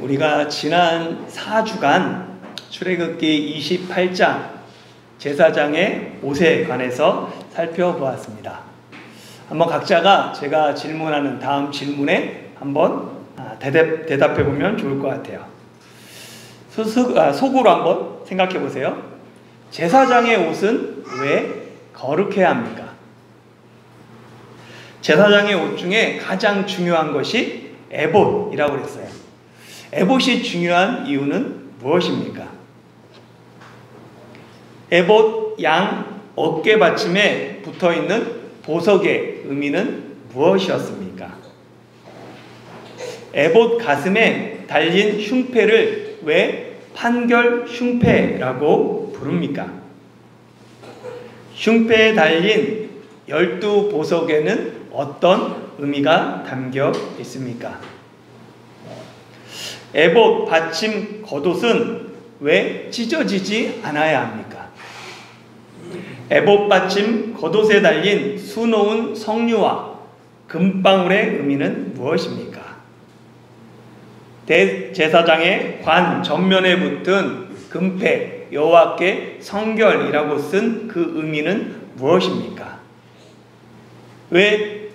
우리가 지난 4주간 출애굽기 28장 제사장의 옷에 관해서 살펴보았습니다. 한번 각자가 제가 질문하는 다음 질문에 한번 대답해 보면 좋을 것 같아요. 속으로 한번 생각해 보세요. 제사장의 옷은 왜 거룩해야 합니까? 제사장의 옷 중에 가장 중요한 것이 에봇이라고 그랬어요. 에봇이 중요한 이유는 무엇입니까? 에봇 양 어깨 받침에 붙어있는 보석의 의미는 무엇이었습니까? 에봇 가슴에 달린 흉패를 왜 판결 흉패라고 부릅니까? 흉패에 달린 12보석에는 어떤 의미가 담겨 있습니까? 에봇 받침 겉옷은 왜 찢어지지 않아야 합니까? 에봇 받침 겉옷에 달린 수놓은 성류와 금방울의 의미는 무엇입니까? 대제사장의 관 전면에 붙은 금패 여호와께 성결이라고 쓴 그 의미는 무엇입니까? 왜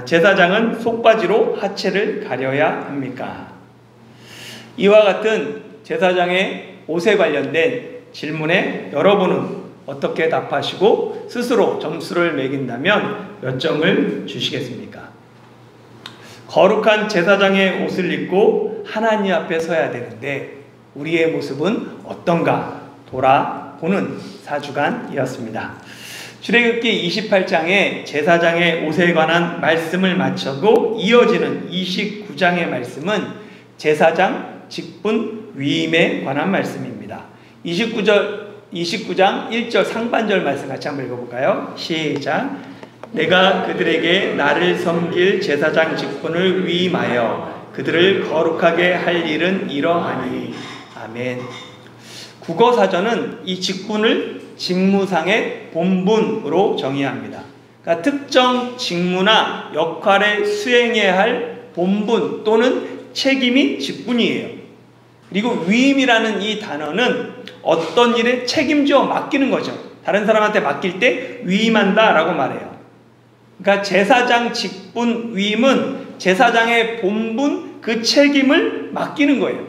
제사장은 속바지로 하체를 가려야 합니까? 이와 같은 제사장의 옷에 관련된 질문에 여러분은 어떻게 답하시고 스스로 점수를 매긴다면 몇 점을 주시겠습니까? 거룩한 제사장의 옷을 입고 하나님 앞에 서야 되는데 우리의 모습은 어떤가 돌아보는 4주간이었습니다. 출애굽기 28장의 제사장의 옷에 관한 말씀을 마치고 이어지는 29장의 말씀은 제사장 직분 위임에 관한 말씀입니다. 29장 1절 상반절 말씀 같이 한번 읽어볼까요? 시작. 내가 그들에게 나를 섬길 제사장 직분을 위임하여 그들을 거룩하게 할 일은 이러하니. 아멘. 국어사전은 이 직분을 직무상의 본분으로 정의합니다. 그러니까 특정 직무나 역할에 수행해야 할 본분 또는 책임이 직분이에요. 그리고 위임이라는 이 단어는 어떤 일에 책임져 맡기는 거죠. 다른 사람한테 맡길 때 위임한다 라고 말해요. 그러니까 제사장 직분 위임은 제사장의 본분 그 책임을 맡기는 거예요.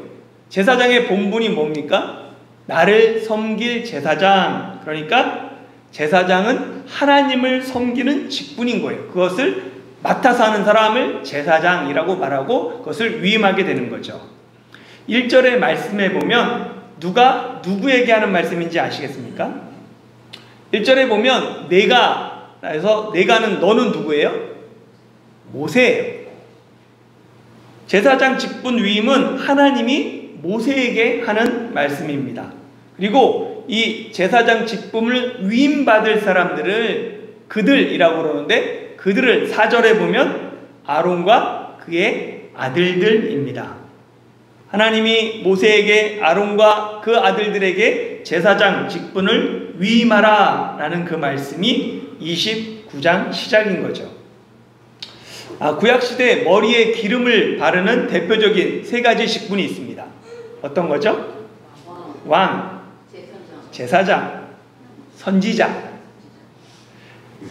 제사장의 본분이 뭡니까? 나를 섬길 제사장. 그러니까 제사장은 하나님을 섬기는 직분인 거예요. 그것을 맡아서 하는 사람을 제사장이라고 말하고 그것을 위임하게 되는 거죠. 1절의 말씀에 보면 누가 누구에게 하는 말씀인지 아시겠습니까? 1절에 보면 내가, 그래서 내가는 너는 누구예요? 모세예요. 제사장 직분 위임은 하나님이 모세에게 하는 말씀입니다. 그리고 이 제사장 직분을 위임받을 사람들을 그들이라고 그러는데 그들을 4절에 보면 아론과 그의 아들들입니다. 하나님이 모세에게 아론과 그 아들들에게 제사장 직분을 위임하라 라는 그 말씀이 29장 시작인 거죠. 구약시대 머리에 기름을 바르는 대표적인 세 가지 직분이 있습니다. 어떤 거죠? 왕, 제사장, 선지자.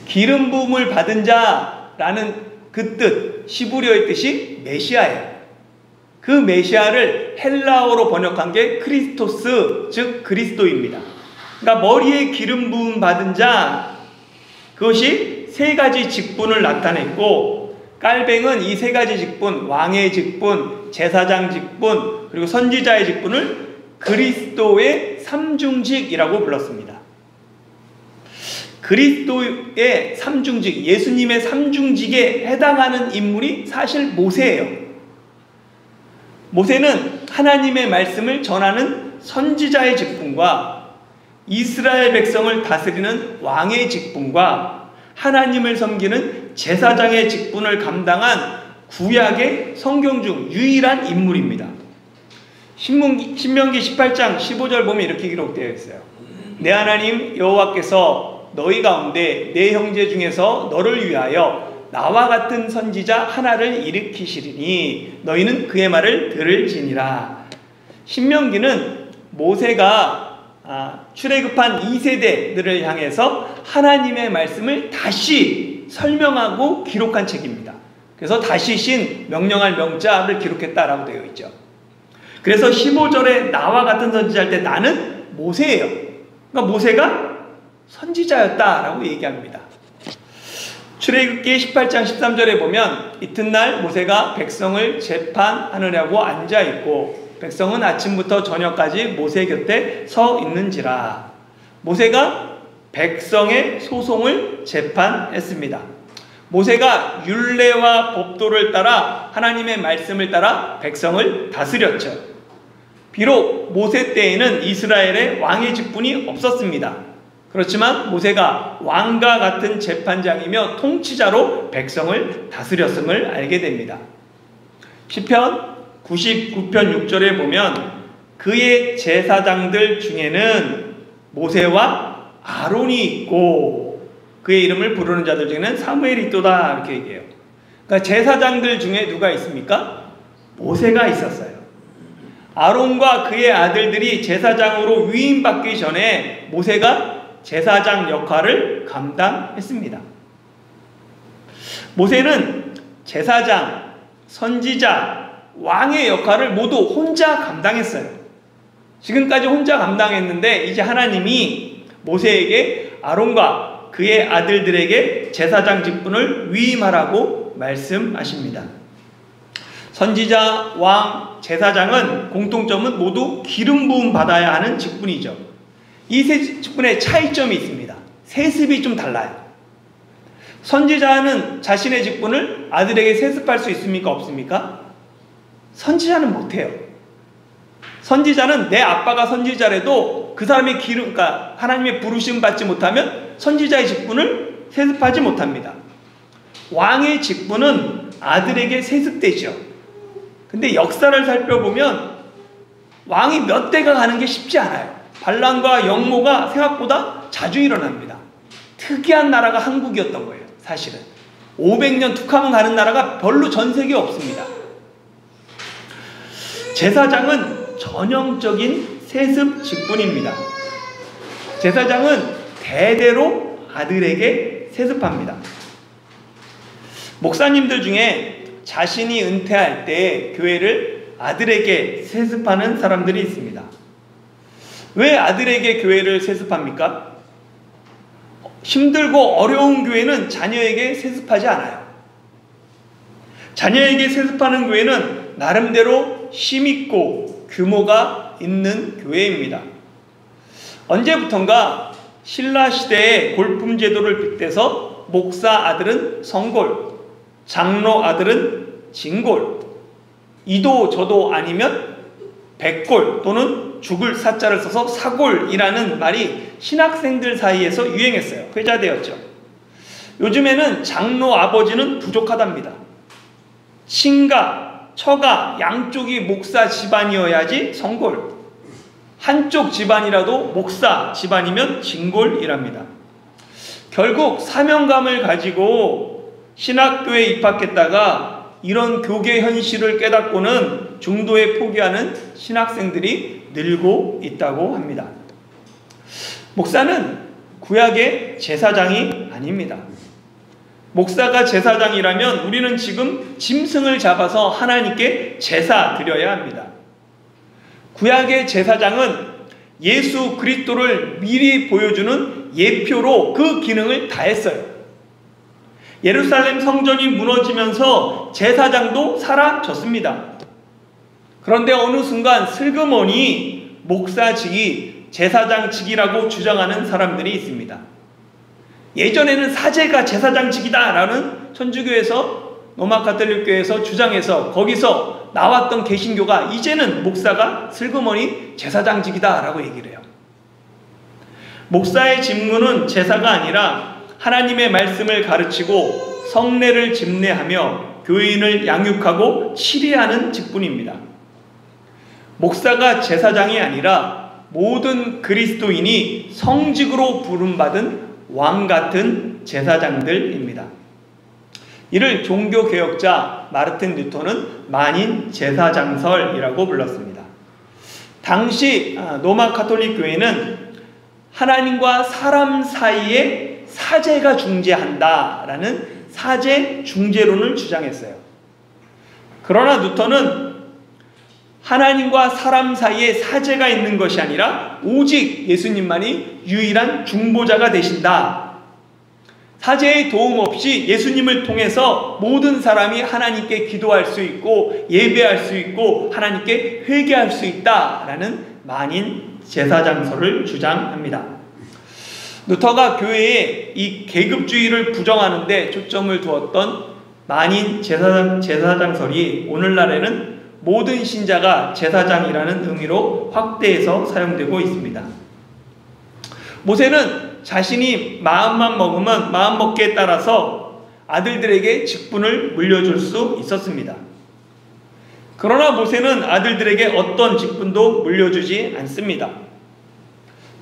기름 부음을 받은 자라는 그 뜻, 시브리어의 뜻이 메시아예요. 그 메시아를 헬라어로 번역한 게 크리스토스, 즉 그리스도입니다. 그러니까 머리에 기름 부음 받은 자, 그것이 세 가지 직분을 나타냈고 깔뱅은 이 세 가지 직분, 왕의 직분, 제사장 직분, 그리고 선지자의 직분을 그리스도의 삼중직이라고 불렀습니다. 그리스도의 삼중직, 예수님의 삼중직에 해당하는 인물이 사실 모세예요. 모세는 하나님의 말씀을 전하는 선지자의 직분과 이스라엘 백성을 다스리는 왕의 직분과 하나님을 섬기는 제사장의 직분을 감당한 구약의 성경 중 유일한 인물입니다. 신명기 18장 15절 보면 이렇게 기록되어 있어요. 내 하나님 여호와께서 너희 가운데 내 형제 중에서 너를 위하여 나와 같은 선지자 하나를 일으키시리니 너희는 그의 말을 들을지니라. 신명기는 모세가 출애굽한 2세대들을 향해서 하나님의 말씀을 다시 설명하고 기록한 책입니다. 그래서 다시 신 명령할 명자를 기록했다라고 되어 있죠. 그래서 15절에 나와 같은 선지자 할 때 나는 모세예요. 그러니까 모세가 선지자였다라고 얘기합니다. 출애굽기 18장 13절에 보면 이튿날 모세가 백성을 재판하느라고 앉아있고 백성은 아침부터 저녁까지 모세 곁에 서 있는지라. 모세가 백성의 소송을 재판했습니다. 모세가 율례와 법도를 따라 하나님의 말씀을 따라 백성을 다스렸죠. 비록 모세 때에는 이스라엘에 왕의 직분이 없었습니다. 그렇지만 모세가 왕과 같은 재판장이며 통치자로 백성을 다스렸음을 알게 됩니다. 시편 99편 6절에 보면 그의 제사장들 중에는 모세와 아론이 있고 그의 이름을 부르는 자들 중에는 사무엘이 있도다 이렇게 얘기해요. 그러니까 제사장들 중에 누가 있습니까? 모세가 있었어요. 아론과 그의 아들들이 제사장으로 위임받기 전에 모세가 제사장 역할을 감당했습니다. 모세는 제사장, 선지자, 왕의 역할을 모두 혼자 감당했어요. 지금까지 혼자 감당했는데 이제 하나님이 모세에게 아론과 그의 아들들에게 제사장 직분을 위임하라고 말씀하십니다. 선지자, 왕, 제사장은 공통점은 모두 기름 부음 받아야 하는 직분이죠. 이 세 직분의 차이점이 있습니다. 세습이 좀 달라요. 선지자는 자신의 직분을 아들에게 세습할 수 있습니까? 없습니까? 선지자는 못해요. 선지자는 내 아빠가 선지자라도 그 사람의 그러니까 하나님의 부르심 받지 못하면 선지자의 직분을 세습하지 못합니다. 왕의 직분은 아들에게 세습되죠. 근데 역사를 살펴보면 왕이 몇 대가 가는 게 쉽지 않아요. 반란과 역모가 생각보다 자주 일어납니다. 특이한 나라가 한국이었던 거예요. 사실은 500년 툭하면 가는 나라가 별로 전 세계에 없습니다. 제사장은 전형적인 세습 직분입니다. 제사장은 대대로 아들에게 세습합니다. 목사님들 중에 자신이 은퇴할 때 교회를 아들에게 세습하는 사람들이 있습니다. 왜 아들에게 교회를 세습합니까? 힘들고 어려운 교회는 자녀에게 세습하지 않아요. 자녀에게 세습하는 교회는 나름대로 힘있고 규모가 있는 교회입니다. 언제부턴가 신라시대의 골품 제도를 빗대서 목사 아들은 성골, 장로 아들은 진골, 이도 저도 아니면 백골 또는 죽을 사자를 써서 사골이라는 말이 신학생들 사이에서 유행했어요. 회자되었죠. 요즘에는 장로 아버지는 부족하답니다. 친가, 처가 양쪽이 목사 집안이어야지 성골, 한쪽 집안이라도 목사 집안이면 진골이랍니다. 결국 사명감을 가지고 신학교에 입학했다가 이런 교계 현실을 깨닫고는 중도에 포기하는 신학생들이 늘고 있다고 합니다. 목사는 구약의 제사장이 아닙니다. 목사가 제사장이라면 우리는 지금 짐승을 잡아서 하나님께 제사 드려야 합니다. 구약의 제사장은 예수 그리스도를 미리 보여주는 예표로 그 기능을 다했어요. 예루살렘 성전이 무너지면서 제사장도 사라졌습니다. 그런데 어느 순간 슬그머니 목사직이 제사장직이라고 주장하는 사람들이 있습니다. 예전에는 사제가 제사장직이다라는 천주교에서 로마 가톨릭교에서 주장해서 거기서 나왔던 개신교가 이제는 목사가 슬그머니 제사장직이다라고 얘기를 해요. 목사의 직무는 제사가 아니라 하나님의 말씀을 가르치고 성례를 집례하며 교인을 양육하고 치리하는 직분입니다. 목사가 제사장이 아니라 모든 그리스도인이 성직으로 부름받은 왕 같은 제사장들입니다. 이를 종교개혁자 마르틴 루터는 만인 제사장설이라고 불렀습니다. 당시 로마 가톨릭 교회는 하나님과 사람 사이에 사제가 중재한다라는 사제 중재론을 주장했어요. 그러나 루터는 하나님과 사람 사이에 사제가 있는 것이 아니라 오직 예수님만이 유일한 중보자가 되신다. 사제의 도움 없이 예수님을 통해서 모든 사람이 하나님께 기도할 수 있고 예배할 수 있고 하나님께 회개할 수 있다라는 만인 제사장설을 주장합니다. 루터가 교회에 이 계급주의를 부정하는 데 초점을 두었던 만인 제사장설이 오늘날에는 모든 신자가 제사장이라는 의미로 확대해서 사용되고 있습니다. 모세는 자신이 마음만 먹으면 마음먹기에 따라서 아들들에게 직분을 물려줄 수 있었습니다. 그러나 모세는 아들들에게 어떤 직분도 물려주지 않습니다.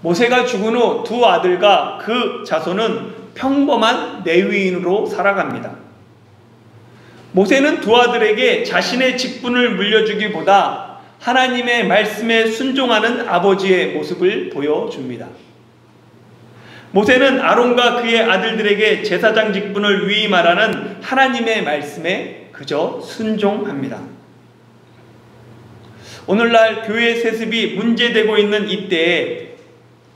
모세가 죽은 후 두 아들과 그 자손은 평범한 레위인으로 살아갑니다. 모세는 두 아들에게 자신의 직분을 물려주기보다 하나님의 말씀에 순종하는 아버지의 모습을 보여줍니다. 모세는 아론과 그의 아들들에게 제사장 직분을 위임하라는 하나님의 말씀에 그저 순종합니다. 오늘날 교회 세습이 문제되고 있는 이때에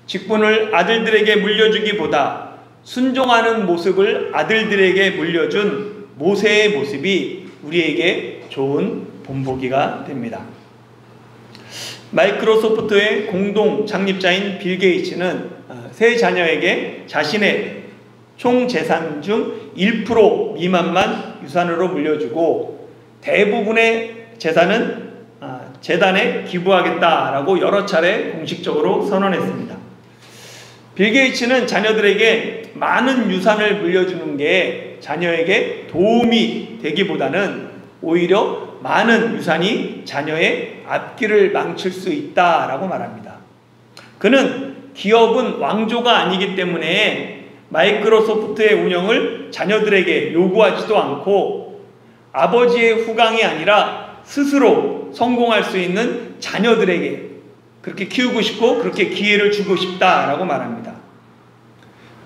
직분을 아들들에게 물려주기보다 순종하는 모습을 아들들에게 물려준 모세의 모습이 우리에게 좋은 본보기가 됩니다. 마이크로소프트의 공동 창립자인 빌 게이츠는 세 자녀에게 자신의 총 재산 중 1% 미만만 유산으로 물려주고 대부분의 재산은 재단에 기부하겠다라고 여러 차례 공식적으로 선언했습니다. 빌 게이츠는 자녀들에게 많은 유산을 물려주는 게 자녀에게 도움이 되기보다는 오히려 많은 유산이 자녀의 앞길을 망칠 수 있다라고 말합니다. 그는 기업은 왕조가 아니기 때문에 마이크로소프트의 운영을 자녀들에게 요구하지도 않고 아버지의 후광이 아니라 스스로 성공할 수 있는 자녀들에게 그렇게 키우고 싶고 그렇게 기회를 주고 싶다라고 말합니다.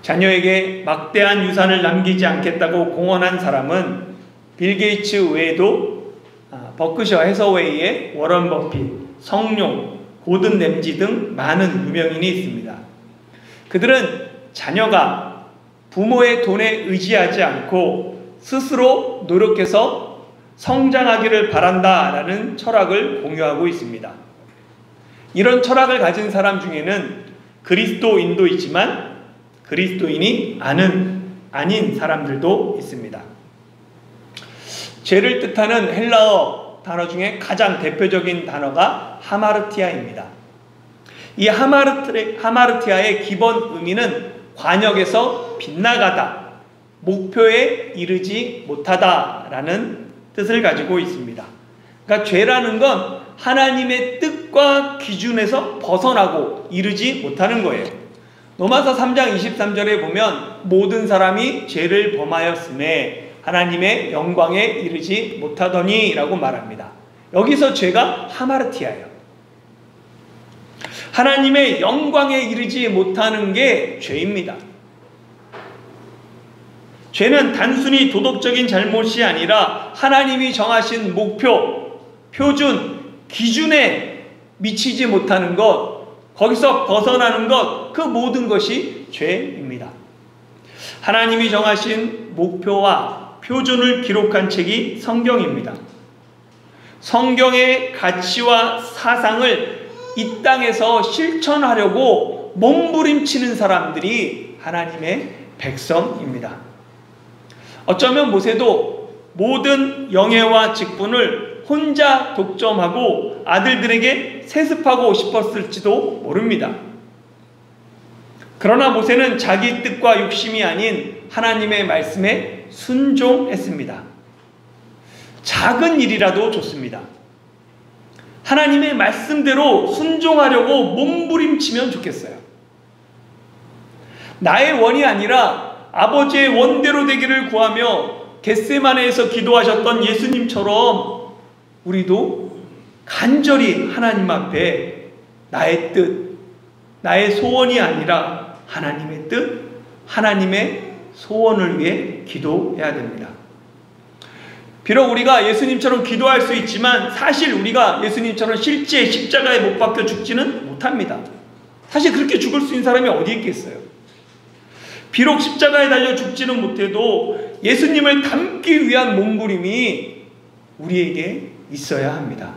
자녀에게 막대한 유산을 남기지 않겠다고 공언한 사람은 빌 게이츠 외에도 버크셔 해서웨이의 워런 버핏, 성룡, 고든 램지 등 많은 유명인이 있습니다. 그들은 자녀가 부모의 돈에 의지하지 않고 스스로 노력해서 성장하기를 바란다라는 철학을 공유하고 있습니다. 이런 철학을 가진 사람 중에는 그리스도인도 있지만 그리스도인이 아닌 사람들도 있습니다. 죄를 뜻하는 헬라어 단어 중에 가장 대표적인 단어가 하마르티아입니다. 이 하마르티아의 기본 의미는 관역에서 빗나가다, 목표에 이르지 못하다라는 뜻을 가지고 있습니다. 그러니까 죄라는 건 하나님의 뜻과 기준에서 벗어나고 이르지 못하는 거예요. 로마서 3장 23절에 보면 모든 사람이 죄를 범하였음에 하나님의 영광에 이르지 못하더니 라고 말합니다. 여기서 죄가 하마르티아예요. 하나님의 영광에 이르지 못하는 게 죄입니다. 죄는 단순히 도덕적인 잘못이 아니라 하나님이 정하신 목표, 표준, 기준에 미치지 못하는 것, 거기서 벗어나는 것, 그 모든 것이 죄입니다. 하나님이 정하신 목표와 표준을 기록한 책이 성경입니다. 성경의 가치와 사상을 이 땅에서 실천하려고 몸부림치는 사람들이 하나님의 백성입니다. 어쩌면 모세도 모든 영예와 직분을 혼자 독점하고 아들들에게 세습하고 싶었을지도 모릅니다. 그러나 모세는 자기 뜻과 욕심이 아닌 하나님의 말씀에 순종했습니다. 작은 일이라도 좋습니다. 하나님의 말씀대로 순종하려고 몸부림치면 좋겠어요. 나의 원이 아니라 아버지의 원대로 되기를 구하며 겟세마네에서 기도하셨던 예수님처럼 우리도 간절히 하나님 앞에 나의 뜻, 나의 소원이 아니라 하나님의 뜻, 하나님의 소원을 위해 기도해야 됩니다. 비록 우리가 예수님처럼 기도할 수 있지만 사실 우리가 예수님처럼 실제 십자가에 못 박혀 죽지는 못합니다. 사실 그렇게 죽을 수 있는 사람이 어디 있겠어요? 비록 십자가에 달려 죽지는 못해도 예수님을 닮기 위한 몸부림이 우리에게 있어야 합니다.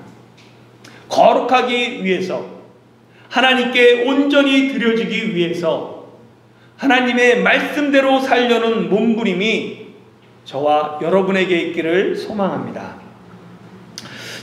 거룩하기 위해서, 하나님께 온전히 드려지기 위해서 하나님의 말씀대로 살려는 몸부림이 저와 여러분에게 있기를 소망합니다.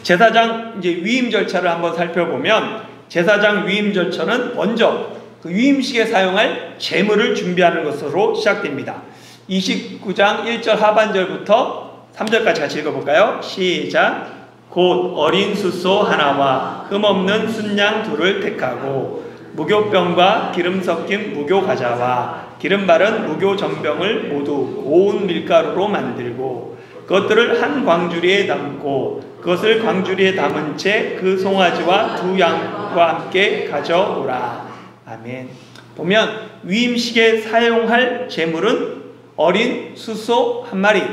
제사장 위임 절차를 한번 살펴보면, 제사장 위임 절차는 먼저 그 위임식에 사용할 제물을 준비하는 것으로 시작됩니다. 29장 1절 하반절부터 3절까지 같이 읽어볼까요? 시작. 곧 어린 숫소 하나와 흠없는 순양 둘을 택하고 무교병과 기름 섞인 무교과자와 기름 바른 무교전병을 모두 고운 밀가루로 만들고 그것들을 한 광주리에 담고 그것을 광주리에 담은 채 그 송아지와 두 양과 함께 가져오라. 아멘. 보면 위임식에 사용할 제물은 어린 숫소 한 마리,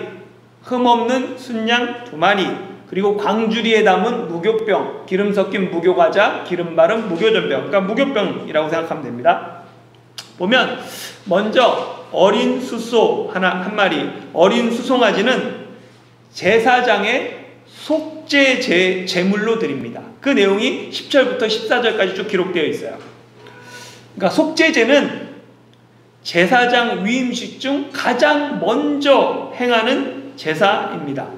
흠없는 순양 두 마리, 그리고 광주리에 담은 무교병, 기름 섞인 무교과자, 기름 바른 무교전병, 그러니까 무교병이라고 생각하면 됩니다. 보면 먼저 어린 숫소 한 마리, 어린 수송아지는 제사장의 속죄 제물로 드립니다. 그 내용이 10절부터 14절까지 쭉 기록되어 있어요. 그러니까 속죄제는 제사장 위임식 중 가장 먼저 행하는 제사입니다.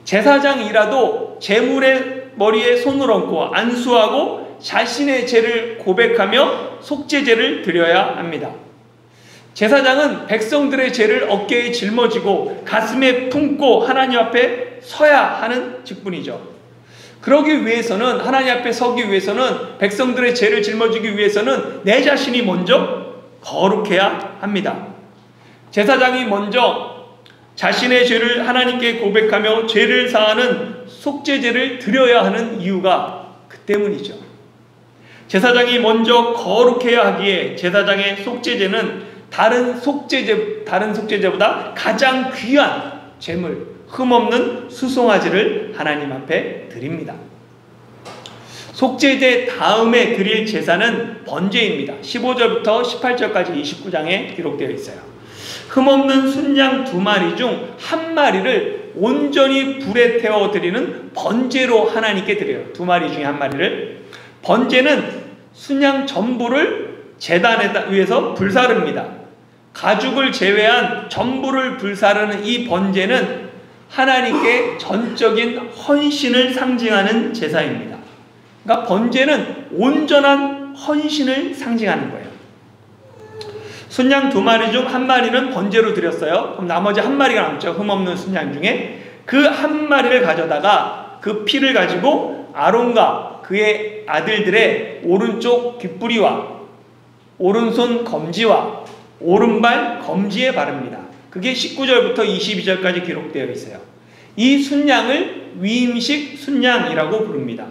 제사장이라도 제물의 머리에 손을 얹고 안수하고 자신의 죄를 고백하며 속죄제를 드려야 합니다. 제사장은 백성들의 죄를 어깨에 짊어지고 가슴에 품고 하나님 앞에 서야 하는 직분이죠. 그러기 위해서는, 하나님 앞에 서기 위해서는, 백성들의 죄를 짊어지기 위해서는 내 자신이 먼저 거룩해야 합니다. 제사장이 먼저 자신의 죄를 하나님께 고백하며 죄를 사하는 속죄제를 드려야 하는 이유가 그 때문이죠. 제사장이 먼저 거룩해야 하기에 제사장의 속죄제는 다른 속죄제보다 가장 귀한 제물, 흠없는 수송아지를 하나님 앞에 드립니다. 속죄제 다음에 드릴 제사는 번제입니다. 15절부터 18절까지 29장에 기록되어 있어요. 흠없는 순양 두 마리 중 한 마리를 온전히 불에 태워 드리는 번제로 하나님께 드려요. 두 마리 중에 한 마리를. 번제는 순양 전부를 제단 위에서 불사릅니다. 가죽을 제외한 전부를 불사르는 이 번제는 하나님께 전적인 헌신을 상징하는 제사입니다. 그러니까 번제는 온전한 헌신을 상징하는 거예요. 순양 두 마리 중 한 마리는 번제로 드렸어요. 그럼 나머지 한 마리가 남죠. 흠없는 순양 중에. 그 한 마리를 가져다가 그 피를 가지고 아론과 그의 아들들의 오른쪽 귓부리와 오른손 검지와 오른발 검지에 바릅니다. 그게 19절부터 22절까지 기록되어 있어요. 이 순양을 위임식 순양이라고 부릅니다.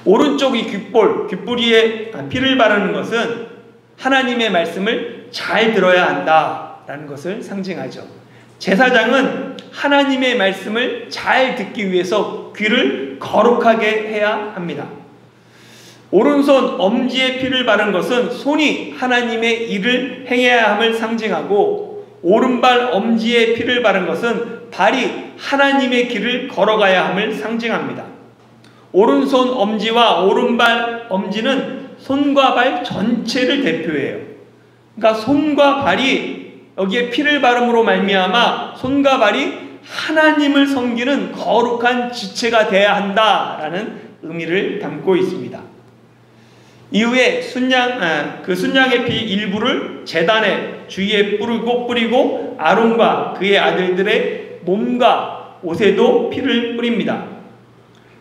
오른쪽 이 귓부리에 피를 바르는 것은 하나님의 말씀을 잘 들어야 한다라는 것을 상징하죠. 제사장은 하나님의 말씀을 잘 듣기 위해서 귀를 거룩하게 해야 합니다. 오른손 엄지에 피를 바른 것은 손이 하나님의 일을 행해야 함을 상징하고, 오른발 엄지에 피를 바른 것은 발이 하나님의 길을 걸어가야 함을 상징합니다. 오른손 엄지와 오른발 엄지는 손과 발 전체를 대표해요. 그러니까 손과 발이 여기에 피를 바름으로 말미암아 손과 발이 하나님을 섬기는 거룩한 지체가 되어야 한다라는 의미를 담고 있습니다. 이후에 그 순양의 피 일부를 제단의 주위에 뿌리고 아론과 그의 아들들의 몸과 옷에도 피를 뿌립니다.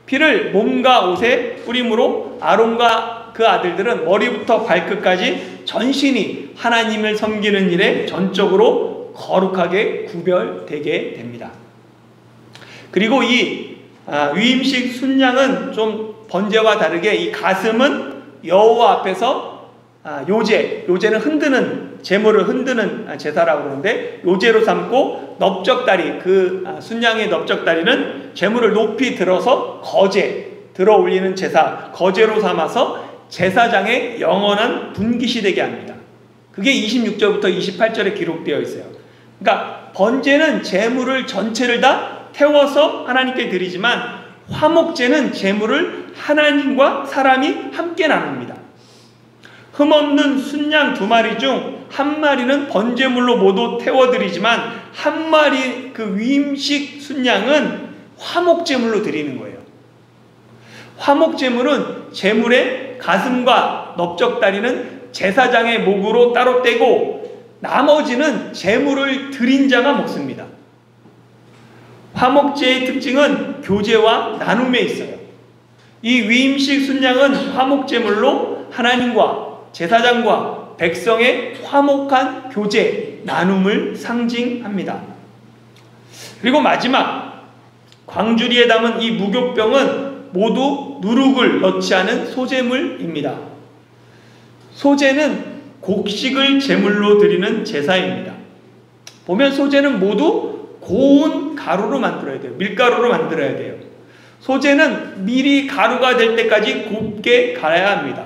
피를 몸과 옷에 뿌림으로 아론과 그 아들들은 머리부터 발끝까지 전신이 하나님을 섬기는 일에 전적으로 거룩하게 구별되게 됩니다. 그리고 이 위임식 순양은 좀 번제와 다르게 이 가슴은 여호와 앞에서 요제는 흔드는, 제물을 흔드는 제사라고 그러는데 요제로 삼고, 넓적다리, 그 순양의 넓적다리는 제물을 높이 들어서 거제, 들어 올리는 제사, 거제로 삼아서 제사장의 영원한 분깃이 되게 합니다. 그게 26절부터 28절에 기록되어 있어요. 그러니까 번제는 제물을 전체를 다 태워서 하나님께 드리지만, 화목제는 제물을 하나님과 사람이 함께 나눕니다. 흠없는 순양 2마리 중 1마리는 번제물로 모두 태워드리지만, 1마리 그 위임식 순양은 화목제물로 드리는 거예요. 화목제물은 제물의 가슴과 넓적다리는 제사장의 목으로 따로 떼고, 나머지는 제물을 드린 자가 먹습니다. 화목제의 특징은 교제와 나눔에 있어요. 이 위임식 순양은 화목제물로 하나님과 제사장과 백성의 화목한 교제, 나눔을 상징합니다. 그리고 마지막, 광주리에 담은 이 무교병은 모두 누룩을 넣지 않은 소제물입니다. 소제는 곡식을 제물로 드리는 제사입니다. 보면 소제는 모두 고운 가루로 만들어야 돼요. 밀가루로 만들어야 돼요. 소제는 밀이 가루가 될 때까지 곱게 갈아야 합니다.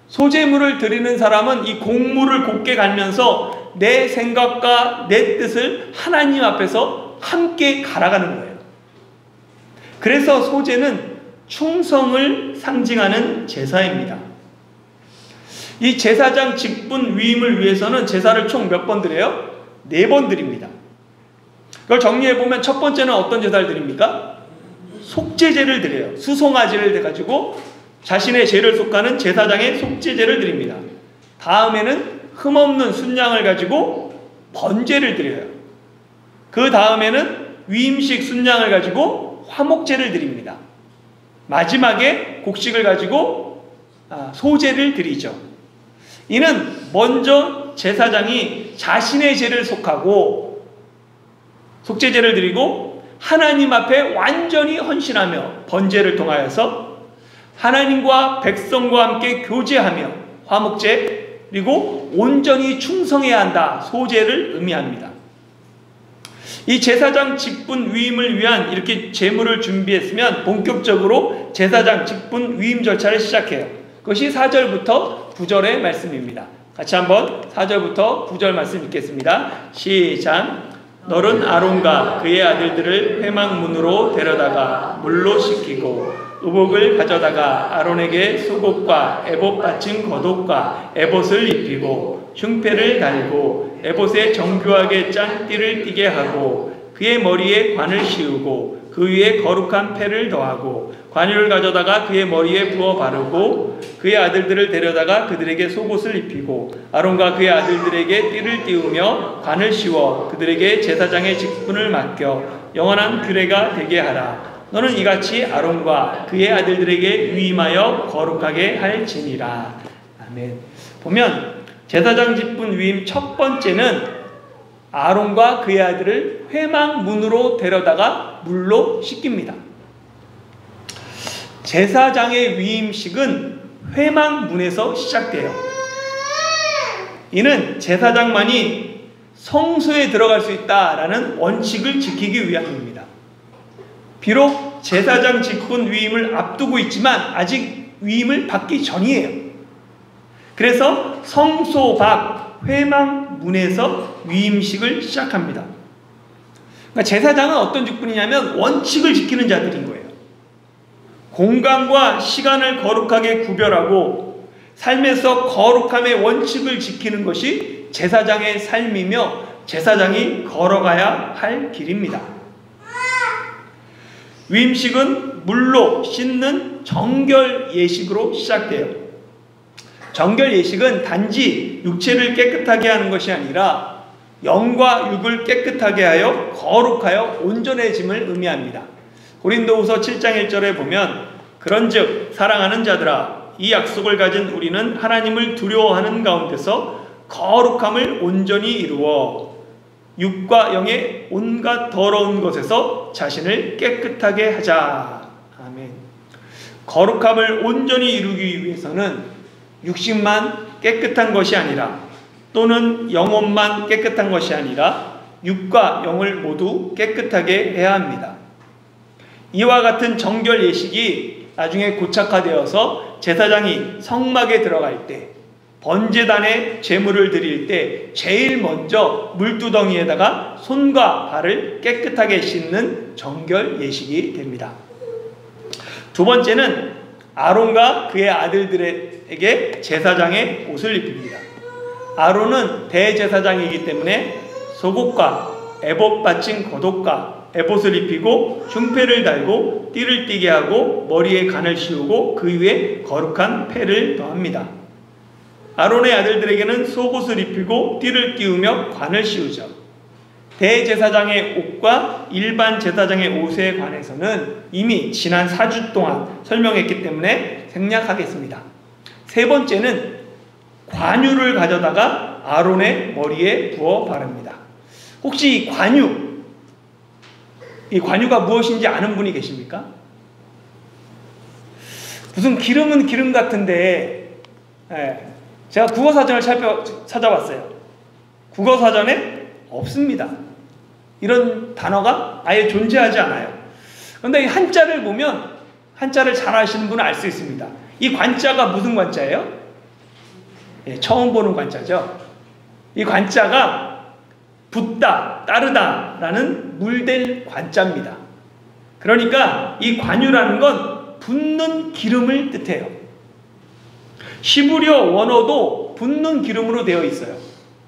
소제물을 드리는 사람은 이 곡물을 곱게 갈면서 내 생각과 내 뜻을 하나님 앞에서 함께 갈아가는 거예요. 그래서 소제는 충성을 상징하는 제사입니다. 이 제사장 직분 위임을 위해서는 제사를 총 몇 번 드려요? 4번 드립니다. 그걸 정리해보면 첫 번째는 어떤 제사를 드립니까? 속죄제를 드려요. 수송아지를 해가지고 자신의 죄를 속하는 제사장의 속죄제를 드립니다. 다음에는 흠없는 순양을 가지고 번제를 드려요. 그 다음에는 위임식 순양을 가지고 화목제를 드립니다. 마지막에 곡식을 가지고 소제를 드리죠. 이는 먼저 제사장이 자신의 죄를 속하고 속죄제를 드리고 하나님 앞에 완전히 헌신하며 번제를 통하여서 하나님과 백성과 함께 교제하며 화목제, 그리고 온전히 충성해야 한다, 소제를 의미합니다. 이 제사장 직분 위임을 위한 이렇게 제물을 준비했으면 본격적으로 제사장 직분 위임 절차를 시작해요. 그것이 4절부터 9절의 말씀입니다. 같이 한번 4절부터 9절 말씀 읽겠습니다. 시작. 너는 아론과 그의 아들들을 회막문으로 데려다가 물로 씻기고 의복을 가져다가 아론에게 속옷과 에봇 받침 겉옷과 에봇을 입히고 흉패를 달고 에봇에 정교하게 짠 띠를 띠게 하고 그의 머리에 관을 씌우고 그 위에 거룩한 패를 더하고 관유를 가져다가 그의 머리에 부어 바르고 그의 아들들을 데려다가 그들에게 속옷을 입히고 아론과 그의 아들들에게 띠를 띄우며 관을 씌워 그들에게 제사장의 직분을 맡겨 영원한 규례가 되게 하라. 너는 이같이 아론과 그의 아들들에게 위임하여 거룩하게 할지니라. 아멘. 보면 제사장 직분 위임 첫 번째는 아론과 그의 아들을 회막문으로 데려다가 물로 씻깁니다. 제사장의 위임식은 회막문에서 시작돼요. 이는 제사장만이 성소에 들어갈 수 있다라는 원칙을 지키기 위함입니다. 비록 제사장 직분 위임을 앞두고 있지만 아직 위임을 받기 전이에요. 그래서 성소 밖 회막문에서 위임식을 시작합니다. 그러니까 제사장은 어떤 직분이냐면 원칙을 지키는 자들인 거예요. 공간과 시간을 거룩하게 구별하고 삶에서 거룩함의 원칙을 지키는 것이 제사장의 삶이며 제사장이 걸어가야 할 길입니다. 위임식은 물로 씻는 정결 예식으로 시작돼요. 정결 예식은 단지 육체를 깨끗하게 하는 것이 아니라 영과 육을 깨끗하게 하여 거룩하여 온전해짐을 의미합니다. 고린도후서 7장 1절에 보면 그런즉 사랑하는 자들아 이 약속을 가진 우리는 하나님을 두려워하는 가운데서 거룩함을 온전히 이루어 육과 영의 온갖 더러운 것에서 자신을 깨끗하게 하자. 아멘. 거룩함을 온전히 이루기 위해서는 육신만 깨끗한 것이 아니라, 또는 영혼만 깨끗한 것이 아니라 육과 영을 모두 깨끗하게 해야 합니다. 이와 같은 정결 예식이 나중에 고착화되어서 제사장이 성막에 들어갈 때, 번제단에 제물을 드릴 때 제일 먼저 물두덩이에다가 손과 발을 깨끗하게 씻는 정결 예식이 됩니다. 두 번째는 아론과 그의 아들들에게 제사장의 옷을 입힙니다. 아론은 대제사장이기 때문에 속옷과 에봇 받친 겉옷과 에봇을 입히고 흉패를 달고 띠를 띠게 하고 머리에 간을 씌우고 그 위에 거룩한 패를 더합니다. 아론의 아들들에게는 속옷을 입히고 띠를 띄우며 관을 씌우죠. 대제사장의 옷과 일반 제사장의 옷에 관해서는 이미 지난 4주 동안 설명했기 때문에 생략하겠습니다. 세 번째는 관유를 가져다가 아론의 머리에 부어 바릅니다. 혹시 이 관유가 무엇인지 아는 분이 계십니까? 무슨 기름은 기름 같은데, 제가 국어사전을 찾아봤어요. 국어사전에 없습니다. 이런 단어가 아예 존재하지 않아요. 그런데 이 한자를 보면, 한자를 잘 아시는 분은 알 수 있습니다. 이 관자가 무슨 관자예요? 처음 보는 관자죠. 이 관자가 붓다, 따르다 라는 물될 관자입니다. 그러니까 이 관유라는 건 붓는 기름을 뜻해요. 히브리어 원어도 붓는 기름으로 되어 있어요.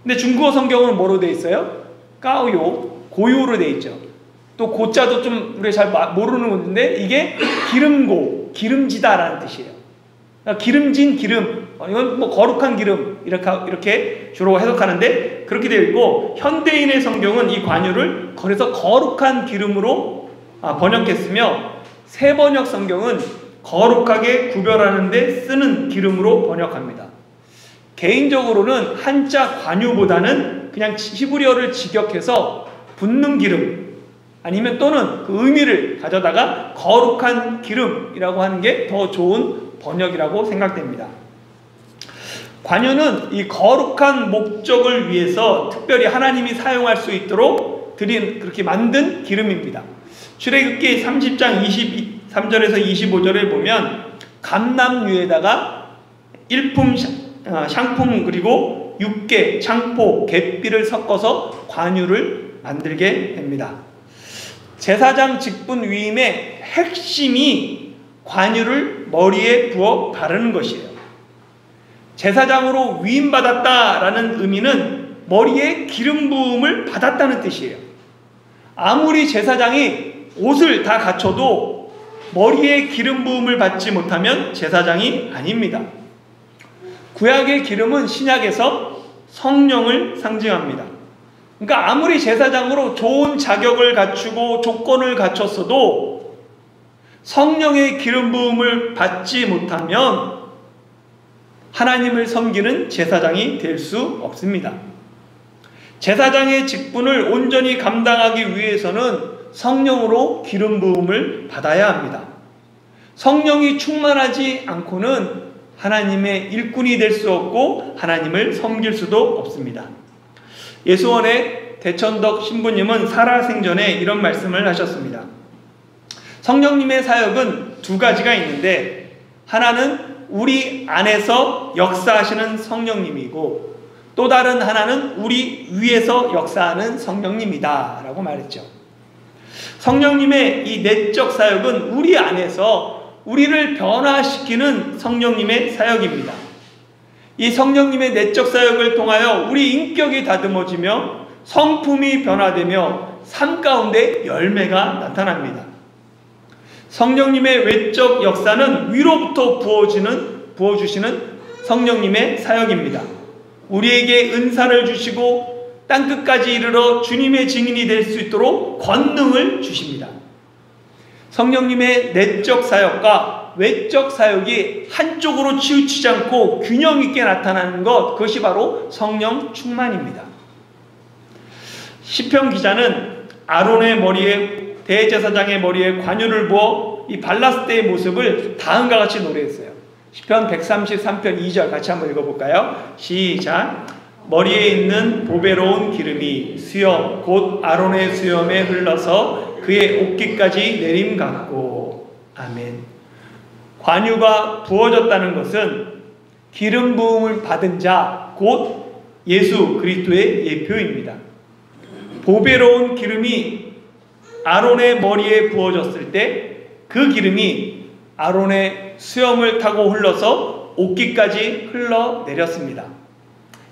근데 중국어 성경은 뭐로 되어 있어요? 까오요, 고요로 되어 있죠. 또 고자도 좀 우리가 잘 모르는 건데 이게 기름고, 기름지다라는 뜻이에요. 그러니까 기름진 기름, 이건 뭐 거룩한 기름 이렇게 주로 해석하는데 그렇게 되어 있고, 현대인의 성경은 이 관유를 그래서 거룩한 기름으로 번역했으며, 새 번역 성경은 거룩하게 구별하는 데 쓰는 기름으로 번역합니다. 개인적으로는 한자 관유보다는 그냥 히브리어를 직역해서 붓는 기름 아니면 또는 그 의미를 가져다가 거룩한 기름이라고 하는 게 더 좋은 번역이라고 생각됩니다. 관유는 이 거룩한 목적을 위해서 특별히 하나님이 사용할 수 있도록 그렇게 만든 기름입니다. 출애굽기 30장 23절에서 25절에 보면 감람유에다가 일품, 향품 그리고 육개, 창포, 갯비를 섞어서 관유를 만들게 됩니다. 제사장 직분 위임의 핵심이 관유를 머리에 부어 바르는 것이에요. 제사장으로 위임받았다라는 의미는 머리에 기름 부음을 받았다는 뜻이에요. 아무리 제사장이 옷을 다 갖춰도 머리에 기름 부음을 받지 못하면 제사장이 아닙니다. 구약의 기름은 신약에서 성령을 상징합니다. 그러니까 아무리 제사장으로 좋은 자격을 갖추고 조건을 갖췄어도 성령의 기름 부음을 받지 못하면 하나님을 섬기는 제사장이 될 수 없습니다. 제사장의 직분을 온전히 감당하기 위해서는 성령으로 기름 부음을 받아야 합니다. 성령이 충만하지 않고는 하나님의 일꾼이 될 수 없고 하나님을 섬길 수도 없습니다. 예수원의 대천덕 신부님은 살아생전에 이런 말씀을 하셨습니다. 성령님의 사역은 두 가지가 있는데, 하나는 우리 안에서 역사하시는 성령님이고 또 다른 하나는 우리 위에서 역사하는 성령님이다 라고 말했죠. 성령님의 이 내적 사역은 우리 안에서 우리를 변화시키는 성령님의 사역입니다. 이 성령님의 내적 사역을 통하여 우리 인격이 다듬어지며 성품이 변화되며 삶 가운데 열매가 나타납니다. 성령님의 외적 역사는 위로부터 부어주시는 성령님의 사역입니다. 우리에게 은사를 주시고 땅끝까지 이르러 주님의 증인이 될 수 있도록 권능을 주십니다. 성령님의 내적 사역과 외적 사역이 한쪽으로 치우치지 않고 균형 있게 나타나는 것, 그것이 바로 성령 충만입니다. 시편 기자는 아론의 머리에, 대제사장의 머리에 관유를 부어 이 발랐을 때의 모습을 다음과 같이 노래했어요. 시편 133편 2절 같이 한번 읽어볼까요? 시작. 머리에 있는 보배로운 기름이 수염 곧 아론의 수염에 흘러서 그의 옷깃까지 내림 같고. 아멘. 관유가 부어졌다는 것은 기름 부음을 받은 자 곧 예수 그리스도의 예표입니다. 보배로운 기름이 아론의 머리에 부어졌을 때 그 기름이 아론의 수염을 타고 흘러서 옷깃까지 흘러내렸습니다.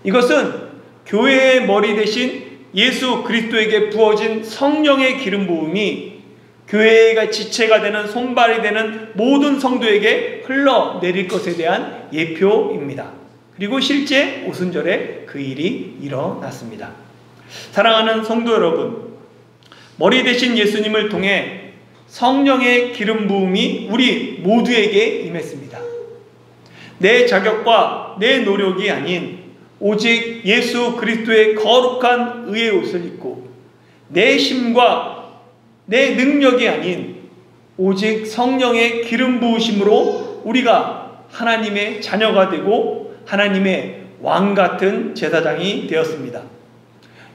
이것은 교회의 머리 대신 예수 그리스도에게 부어진 성령의 기름 부음이 교회가 지체가 되는, 손발이 되는 모든 성도에게 흘러내릴 것에 대한 예표입니다. 그리고 실제 오순절에 그 일이 일어났습니다. 사랑하는 성도 여러분, 머리 대신 예수님을 통해 성령의 기름 부음이 우리 모두에게 임했습니다. 내 자격과 내 노력이 아닌 오직 예수 그리스도의 거룩한 의의 옷을 입고 내 힘과 내 능력이 아닌 오직 성령의 기름 부으심으로 우리가 하나님의 자녀가 되고 하나님의 왕 같은 제사장이 되었습니다.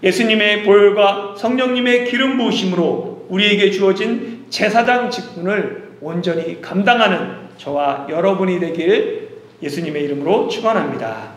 예수님의 보혈과 성령님의 기름 부으심으로 우리에게 주어진 제사장 직분을 온전히 감당하는 저와 여러분이 되길 예수님의 이름으로 축원합니다.